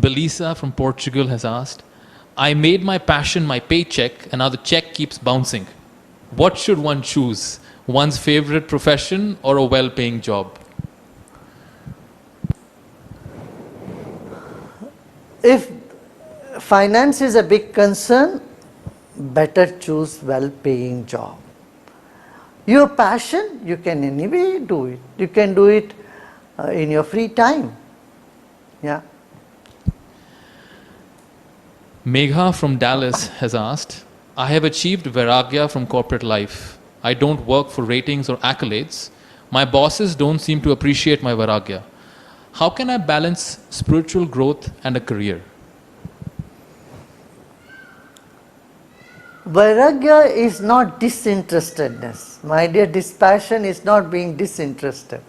Belisa from Portugal has asked, I made my passion my paycheck and now the check keeps bouncing. What should one choose? One's favorite profession or a well paying job? If finance is a big concern, better choose well-paying job. Your passion, you can anyway do it. You can do it in your free time. Yeah. Megha from Dallas has asked, I have achieved Vairagya from corporate life. I don't work for ratings or accolades. My bosses don't seem to appreciate my Vairagya. How can I balance spiritual growth and a career? Vairagya is not disinterestedness. My dear, dispassion is not being disinterested.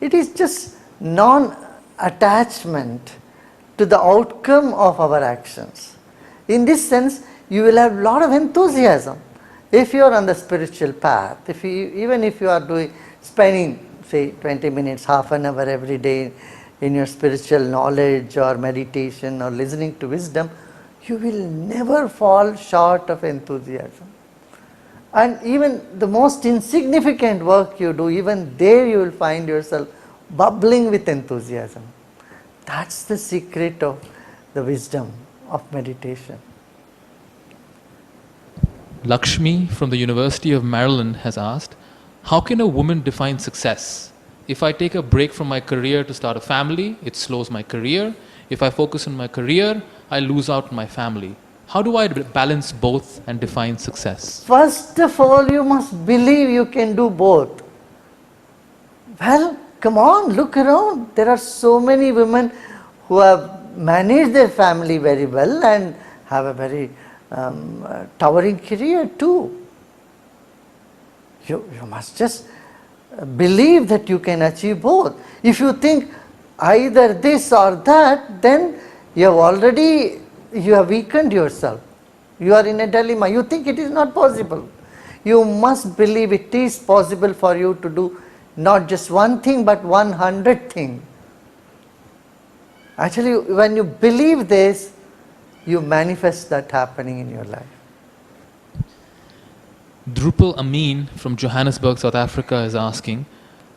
It is just non-attachment to the outcome of our actions. In this sense, you will have a lot of enthusiasm. If you are on the spiritual path, even if you are spending say 20 minutes, half an hour every day in your spiritual knowledge or meditation or listening to wisdom, you will never fall short of enthusiasm. And even the most insignificant work you do, even there you will find yourself bubbling with enthusiasm. That's the secret of the wisdom of meditation. Lakshmi from the University of Maryland has asked, how can a woman define success? If I take a break from my career to start a family, it slows my career. If I focus on my career, I lose out on my family. How do I balance both and define success? First of all, you must believe you can do both. Well, come on, look around. There are so many women who have managed their family very well and have a very towering career too. You must just believe that you can achieve both. If you think either this or that, then you have weakened yourself. You are in a dilemma. You think it is not possible. You must believe it is possible for you to do not just one thing but 100 things. Actually, when you believe this, you manifest that happening in your life. Drupal Amin from Johannesburg, South Africa is asking,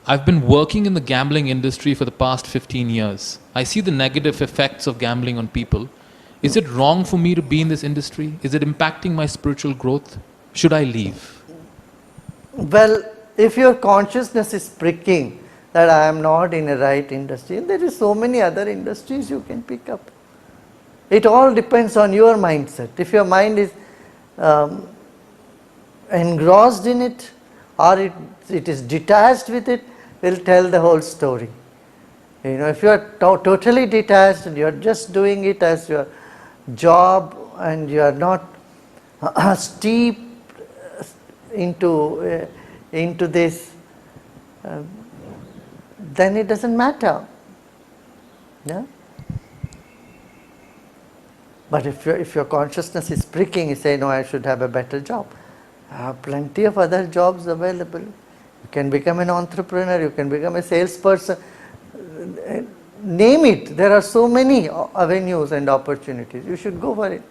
I've been working in the gambling industry for the past 15 years. I see the negative effects of gambling on people. Is it wrong for me to be in this industry? Is it impacting my spiritual growth? Should I leave? Well, if your consciousness is pricking that I am not in a right industry, there is so many other industries you can pick up. It all depends on your mindset. If your mind is engrossed in it or it is detached with it, will tell the whole story. If you are totally detached and you are just doing it as your job and you are not steeped into this, then it doesn't matter. Yeah? But if your consciousness is pricking, you say, no, I should have a better job. I have plenty of other jobs available. You can become an entrepreneur, you can become a salesperson. Name it. There are so many avenues and opportunities. You should go for it.